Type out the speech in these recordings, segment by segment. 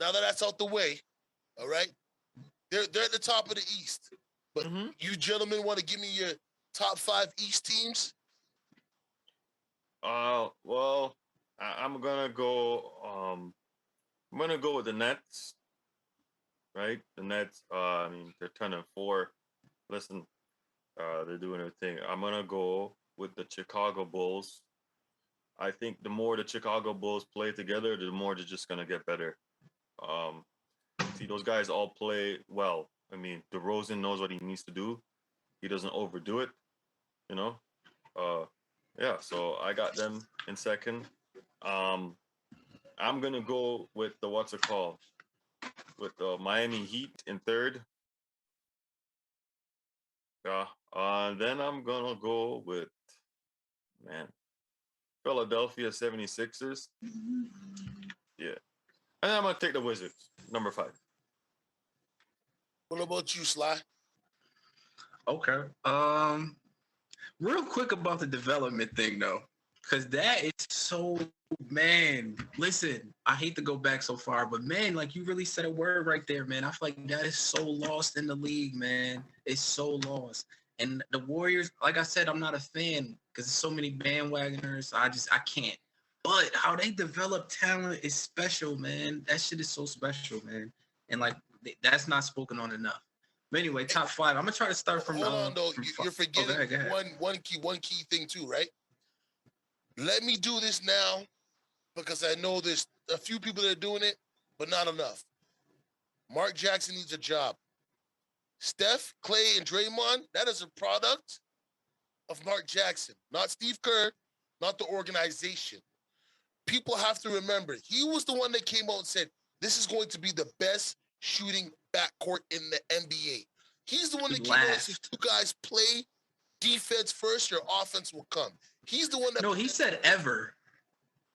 now that that's out the way, all right, they're at the top of the East. But you gentlemen want to give me your top 5 East teams? Well, I'm gonna go. I'm gonna go with the Nets. Right, the Nets. I mean, they're 10-4. Listen, they're doing their thing. I'm gonna go with the Chicago Bulls. I think the more the Chicago Bulls play together, the more they're just gonna get better. Um, See, those guys all play well. I mean, DeRozan knows what he needs to do. He doesn't overdo it, you know. Uh, yeah. So I got them in second. Um, I'm gonna go with the what's it called? With the Miami Heat in third. Yeah. Then I'm gonna go with man Philadelphia 76ers. Yeah. And I'm gonna take the Wizards, number 5. What about you, Sly? Okay. Real quick about the development thing though, because that is so, man. Listen, I hate to go back so far, but man, like you really said a word right there, man. I feel like that is so lost in the league, man. It's so lost. And the Warriors, like I said, I'm not a fan because there's so many bandwagoners. I can't. But how they develop talent is special, man. That shit is so special, man. And like that's not spoken on enough. But anyway, top 5. I'm gonna try to start from. Hold on, though. You're forgetting go ahead. one key thing too, right? Let me do this now because I know there's a few people that are doing it, but not enough. Mark Jackson needs a job. Steph, Clay, and Draymond, that is a product of Mark Jackson, not Steve Kerr, not the organization. People have to remember, he was the one that came out and said, this is going to be the best shooting backcourt in the NBA. He's the one that came out and said, you guys play defense first, your offense will come. He's the one that... No, he said ever.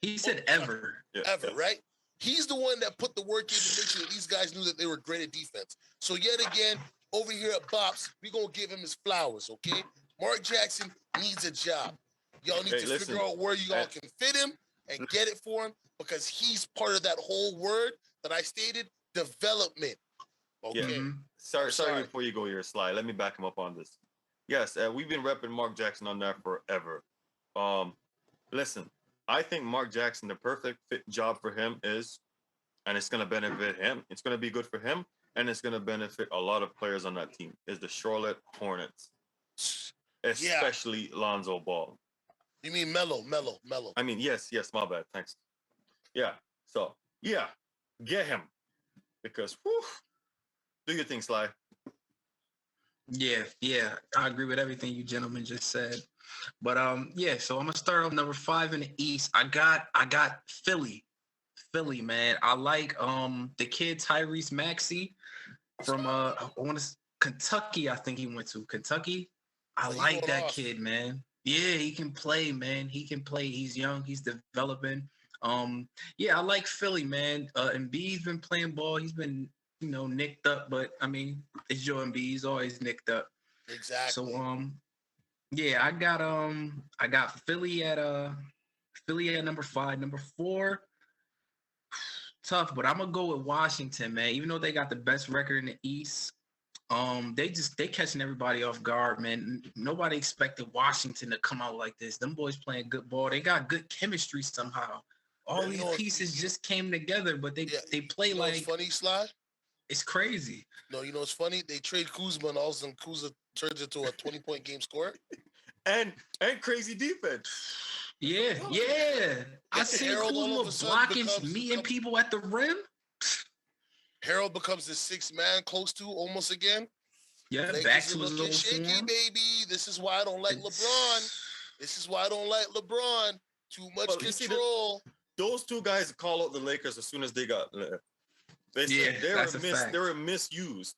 He said ever. Ever, right? He's the one that put the work in to make sure that these guys knew that they were great at defense. So yet again, over here at BOPS, we're going to give him his flowers, okay? Mark Jackson needs a job. Y'all need to figure out where you all can fit him and get it for him because he's part of that whole word that I stated, development. Okay. Yeah. Sorry before you go here, Sly. Let me back him up on this. Yes, we've been repping Mark Jackson on that forever. Listen, I think Mark Jackson, the perfect fit job for him is, and it's going to benefit him. It's going to be good for him, and it's going to benefit a lot of players on that team. Is the Charlotte Hornets, especially Lonzo Ball. You mean Melo? I mean, yes, my bad. Thanks. Yeah. So, yeah, get him because, whew, do your thing, Sly. Yeah, I agree with everything you gentlemen just said. But so I'm gonna start off number 5 in the East. I got Philly, man. I like the kid Tyrese Maxey from I want to Kentucky. I think he went to Kentucky. I like that kid, man. Yeah, he can play, man. He can play. He's young. He's developing. I like Philly, man. Embiid's been playing ball. He's been nicked up, but I mean, it's Joe Embiid. He's always nicked up. Exactly. So I got Philly at number 5. Number 4, tough, but I'm gonna go with Washington, man. Even though they got the best record in the East, they catching everybody off guard, man. Nobody expected Washington to come out like this. Them boys playing good ball. They got good chemistry somehow. All these pieces just came together, but they play like. It's funny, Sly. It's crazy. No, it's funny. They trade Kuzma, and all of a sudden Kuzma turns into a 20-point game scorer. And crazy defense. Yeah. I see Kuzma blocking me and people at the rim. Harold becomes the 6th man, close to almost again. Yeah, back to his old shaky, form. baby. This is why I don't like LeBron. Too much control. Those two guys call out the Lakers as soon as they got left. They were misused,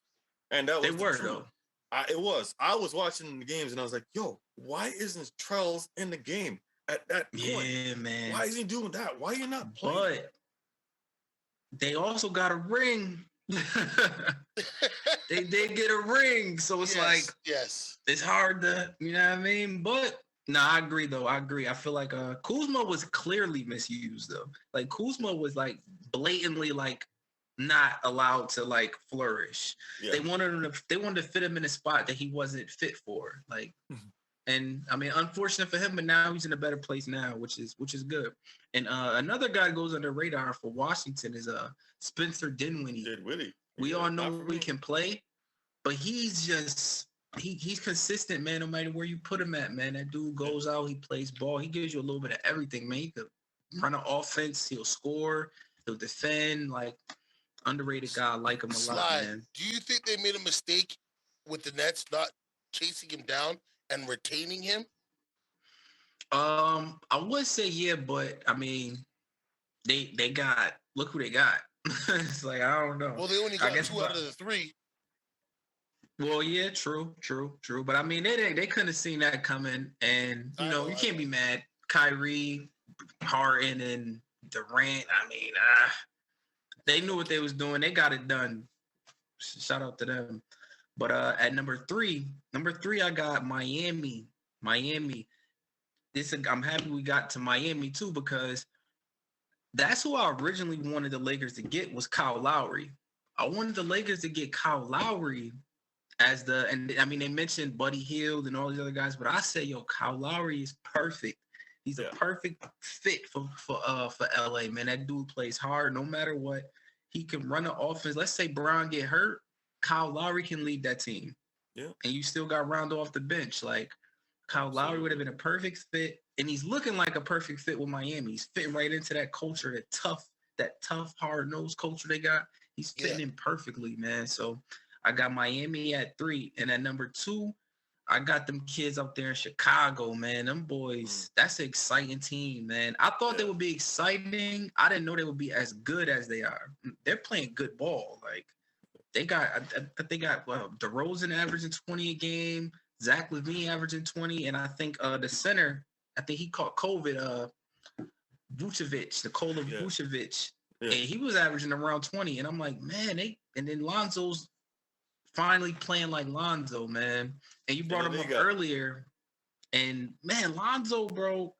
and that was the truth. It was. I was watching the games, and I was like, "Yo, why isn't Trells in the game at that point? Yeah, man. Why is he doing that? Why are you not playing?" But they also got a ring. They did get a ring, so it's it's hard to, you know what I mean? But no, I agree though. I feel like Kuzma was clearly misused though. Like Kuzma was like blatantly like not allowed to like flourish. Yeah. They wanted to fit him in a spot that he wasn't fit for. Like, and I mean, unfortunate for him, but now he's in a better place now, which is good. And another guy goes under the radar for Washington is Spencer Dinwiddie. Dinwiddie. We all know he can play, but he's just he's consistent, man. No matter where you put him at, man, that dude goes out, he plays ball, he gives you a little bit of everything, man. He could run an offense, he'll score, he'll defend, like. Underrated guy, I like him a lot, man. Do you think they made a mistake with the Nets not chasing him down and retaining him? I would say yeah, but I mean, they got look who they got. It's like I don't know. Well, they only got 2 out of the 3. Well, yeah, true. But I mean, they couldn't have seen that coming, and you can't be mad. Kyrie, Harden, and Durant. I mean, they knew what they was doing. They got it done. Shout out to them. But at number three, I got Miami. I'm happy we got to Miami too, because that's who I originally wanted the Lakers to get was Kyle Lowry. I wanted the Lakers to get Kyle Lowry and I mean, they mentioned Buddy Hield and all these other guys, but I said, yo, Kyle Lowry is perfect. He's a perfect fit for LA, man. That dude plays hard no matter what. He can run an offense. Let's say Brown get hurt, Kyle Lowry can lead that team. Yeah. And you still got Rondo off the bench. Like Kyle Lowry would have been a perfect fit. And he's looking like a perfect fit with Miami. He's fitting right into that culture, that tough, hard-nosed culture they got. He's fitting in perfectly, man. So I got Miami at 3. And at number 2, I got them kids out there in Chicago, man. Them boys, that's an exciting team, man. I thought they would be exciting. I didn't know they would be as good as they are. They're playing good ball. Like they got DeRozan averaging 20 a game, Zach LaVine averaging 20, and I think the center, I think he caught COVID, Vucevic, Nikola Vucevic, and he was averaging around 20. And I'm like, man, and then Lonzo's finally playing like Lonzo, man. And you brought him up earlier. And man, Lonzo, bro,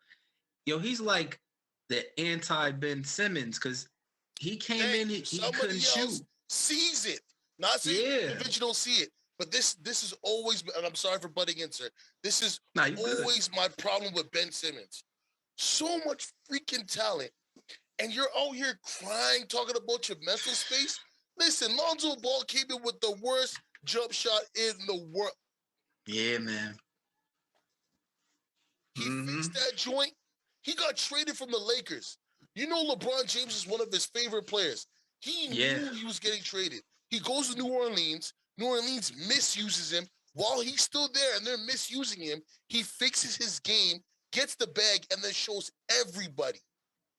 yo, he's like the anti-Ben Simmons because he came in, he couldn't shoot. Sees it. Not saying the don't see it, but this is always, and I'm sorry for butting in, sir. This is always my problem with Ben Simmons. So much freaking talent, and you're out here crying, talking about your mental space. Listen, Lonzo Ball came in with the worst jump shot in the world. Yeah, man. He fixed that joint. He got traded from the Lakers. You know LeBron James is one of his favorite players. He knew he was getting traded. He goes to New Orleans. New Orleans misuses him. While he's still there and they're misusing him, he fixes his game, gets the bag, and then shows everybody,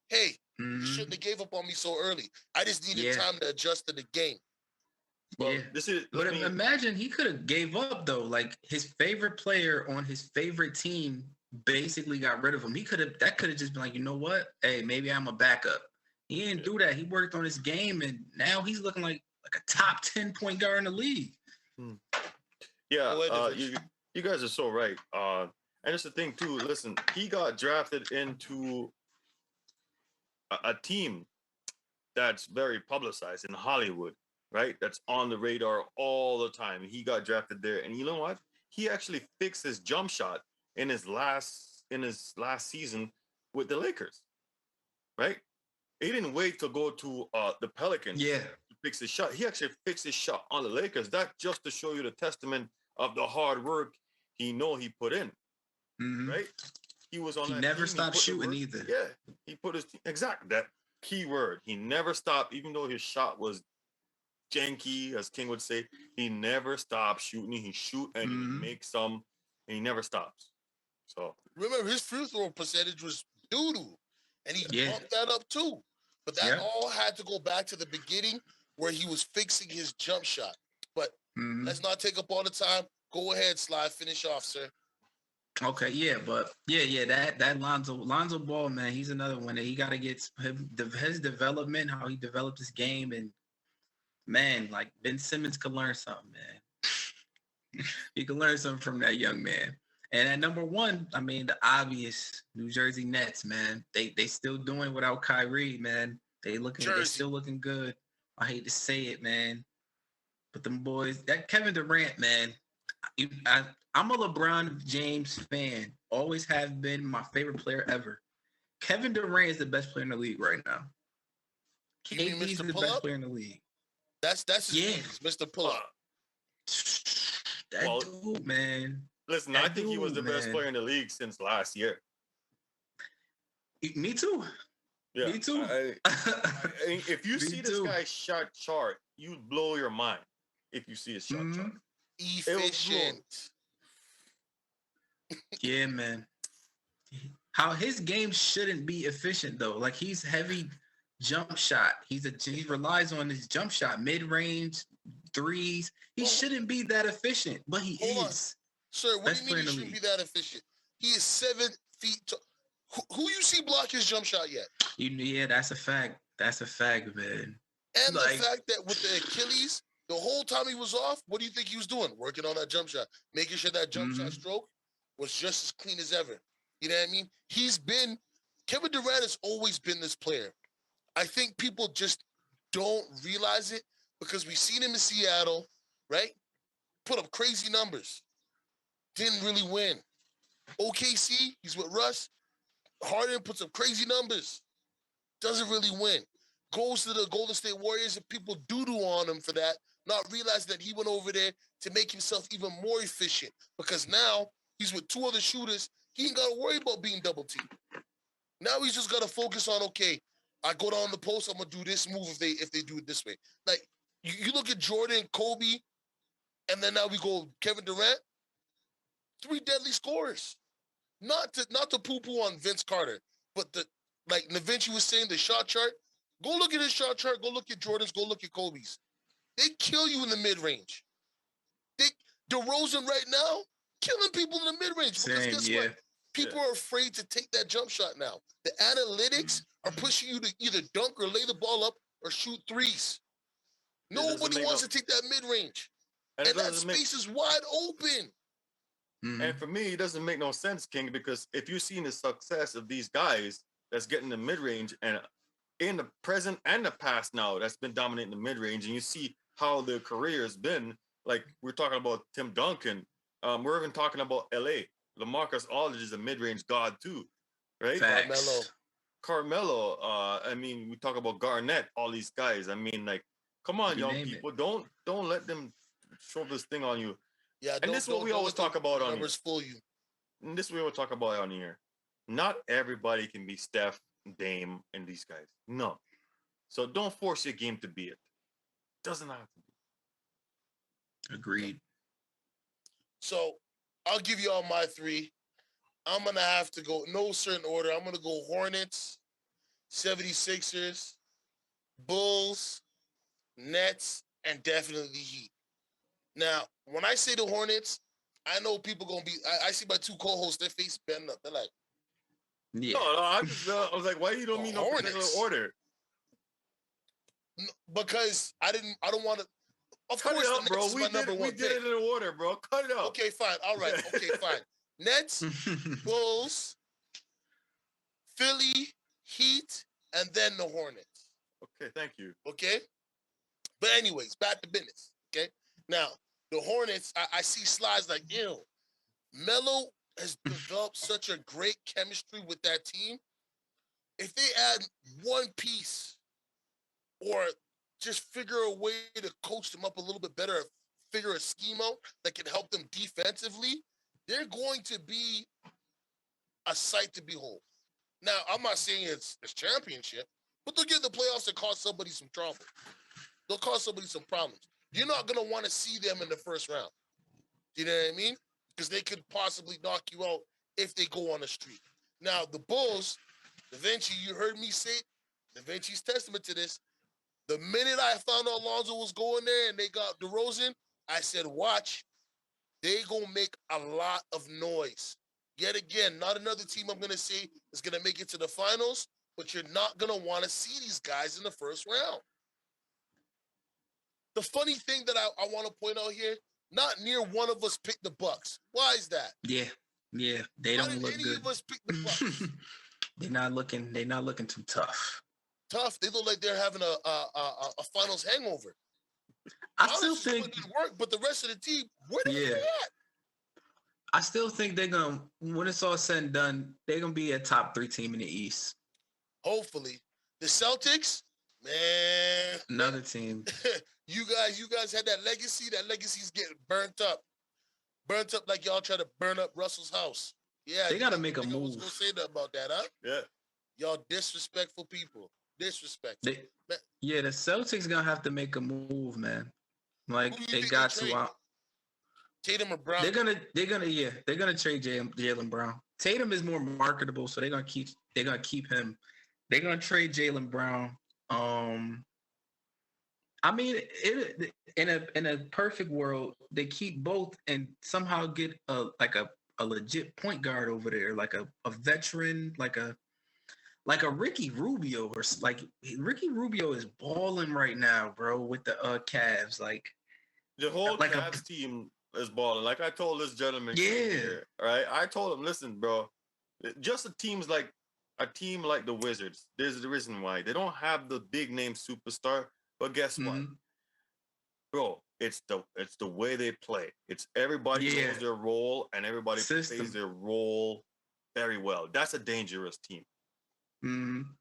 hey, you shouldn't have gave up on me so early. I just needed time to adjust to the game. Well, imagine he could have gave up though. Like his favorite player on his favorite team basically got rid of him. That could have just been like, you know what? Hey, maybe I'm a backup. He didn't do that. He worked on his game, and now he's looking like a top 10 point guard in the league. Yeah, you guys are so right. And it's the thing too. Listen, he got drafted into a team that's very publicized in Hollywood. Right, that's on the radar all the time. He got drafted there, and you know what? He actually fixed his jump shot in his last season with the Lakers. Right, he didn't wait to go to the Pelicans. To fix his shot. He actually fixed his shot on the Lakers. That just to show you the testament of the hard work he put in. Right, he was on. He never stopped shooting either. Yeah, he put his that key word. He never stopped, even though his shot was janky, as King would say. He never stopped shooting. He shoot and he make some, and he never stops. So remember, his free throw percentage was doo-doo, and he bumped that up too. But that all had to go back to the beginning where he was fixing his jump shot. But let's not take up all the time. Go ahead, Sly. Finish off, sir. Okay, that Lonzo Ball, man, he's another one that he got to get his development, how he developed his game, and man, like Ben Simmons could learn something, man. He could learn something from that young man. And at number 1, I mean, the obvious New Jersey Nets, man. They still doing it without Kyrie, man. They still looking good. I hate to say it, man, but them boys, that Kevin Durant, man, I'm a LeBron James fan. Always have been my favorite player ever. Kevin Durant is the best player in the league right now. You mean KD's Mr. the Pull best Up? player in the league. That's his Yeah. name. It's Mr. Pull Up. That Well, dude, man. Listen, That I think he was the dude, best man. player in the league since last year. Me too. Yeah, Me too. If you Me see this too. guy's shot chart, you'd blow your mind. If you see his shot chart, Efficient. Yeah, man. How his game shouldn't be efficient though. Like he's heavy jump shot. He relies on his jump shot, mid range threes. He shouldn't be that efficient, but he Hold on. is. Sir, what Best do you mean player he in the shouldn't be that efficient? He is 7 feet tall. Who you see block his jump shot yet? Yeah, that's a fact. That's a fact, man. And Like, the fact that with the Achilles, the whole time he was off, what do you think he was doing? Working on that jump shot, making sure that jump shot stroke was just as clean as ever. You know what I mean? Kevin Durant has always been this player. I think people just don't realize it because we've seen him in Seattle, right? Put up crazy numbers. Didn't really win. OKC, he's with Russ. Harden puts up crazy numbers. Doesn't really win. Goes to the Golden State Warriors and people doo-doo on him for that, not realizing that he went over there to make himself even more efficient because now he's with 2 other shooters. He ain't got to worry about being double teamed. Now he's just got to focus on, okay, I go down the post, I'm going to do this move if they do it this way. Like, you look at Jordan, Kobe, and then now we go Kevin Durant, 3 deadly scorers. Not to poo-poo on Vince Carter, but like Navinci was saying, the shot chart, go look at his shot chart, go look at Jordan's, go look at Kobe's. They kill you in the mid-range. DeRozan right now, killing people in the mid-range. Because guess what? People are afraid to take that jump shot now. The analytics are pushing you to either dunk or lay the ball up or shoot threes. Nobody wants to take that mid-range. And that space is wide open. And for me, it doesn't make no sense, King, because if you've seen the success of these guys that's getting the mid-range and in the present and the past now that's been dominating the mid-range, and you see how their career has been, like we're talking about Tim Duncan, we're even talking about LA. LaMarcus Aldridge is a mid-range god too, right? Carmelo. I mean, we talk about Garnett, all these guys. I mean, like, come on, young people, don't let them shove this thing on you. Yeah, and this is what we always talk about on here. Fool you. And this is what we talk about on here. Not everybody can be Steph, Dame, and these guys. No. So don't force your game to be it. Doesn't have to be. Agreed. So I'll give you all my 3. I'm going to have to go, no certain order. I'm going to go Hornets, 76ers, Bulls, Nets, and definitely the Heat. Now, when I say the Hornets, I know people going to be, I see my 2 co-hosts, their face bend up. They're like, yeah. No, I was like, why you don't mean no particular order? No, because I don't want to, of Cut course, it out, the Nets is my number 1 we did it in order, bro. Cut it out. Okay, fine. All right. Okay, fine. Nets, Bulls, Philly, Heat, and then the Hornets. Okay, thank you. Okay? But anyways, back to business. Okay? Now, the Hornets, I see slides like, ew. Melo has developed such a great chemistry with that team. If they add one piece or just figure a way to coach them up a little bit better, figure a scheme out that can help them defensively, they're going to be a sight to behold. Now, I'm not saying it's championship, but they'll get in the playoffs and cause somebody some trouble. They'll cause somebody some problems. You're not going to want to see them in the first round. Do you know what I mean? Because they could possibly knock you out if they go on a streak. Now, the Bulls, Da Vinci, you heard me say, Da Vinci's testament to this. The minute I found out Lonzo was going there and they got DeRozan, I said, watch, they going to make a lot of noise. Yet again, not another team I'm going to say is going to make it to the finals, but you're not going to want to see these guys in the first round. The funny thing that I want to point out here, not near one of us picked the Bucks. Why is that? Yeah, they don't look good. Any of us pick the Bucks? They're not looking too tough. tough. They look like they're having a finals hangover. I still Giannis think, just putting in work, but the rest of the team, where the yeah, fuck at? I still think they're gonna, when it's all said and done, they're gonna be a top 3 team in the East. Hopefully, the Celtics, man. Another team. you guys had that legacy. That legacy's getting burnt up like y'all try to burn up Russell's house. Yeah, They you gotta didn't make a think I was move. gonna say that about that, huh? Yeah. Y'all disrespectful people. Disrespectful. Yeah, the Celtics gonna have to make a move, man. Like Who you they think got trade? to. Tatum or Brown? They're gonna trade Jaylen Brown. Tatum is more marketable, so they're gonna keep him. They're gonna trade Jaylen Brown. I mean, in a perfect world, they keep both and somehow get a legit point guard over there, like a veteran, like a Ricky Rubio, or like Ricky Rubio is balling right now, bro, with the Cavs. Like The whole like Cavs team is balling. Like I told this gentleman, Yeah. here, right? I told him, listen, bro, just a team like the Wizards. There's the reason why they don't have the big name superstar. But guess what, Mhm. bro? It's the way they play. It's everybody Yeah. knows their role and everybody System. plays their role very well. That's a dangerous team. Mhm.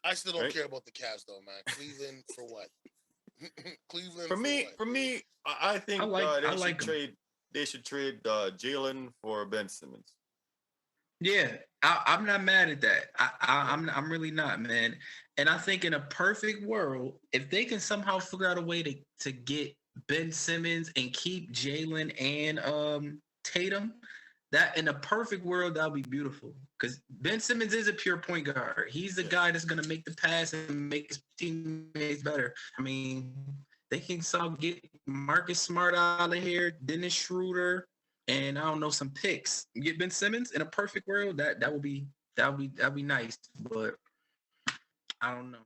I still don't Right? care about the Cavs though, man. Cleveland for what? Cleveland For me, what? I think I like 'em. they should trade Jalen for Ben Simmons. Yeah, I'm not mad at that. I'm really not, man. And I think in a perfect world, if they can somehow figure out a way to get Ben Simmons and keep Jalen and Tatum, that in a perfect world that'll be beautiful. Because Ben Simmons is a pure point guard. He's the guy that's gonna make the pass and make his teammates better. I mean, they can somehow get Marcus Smart out of here, Dennis Schroeder, and I don't know, some picks. You get Ben Simmons in a perfect world, that would be nice. But I don't know.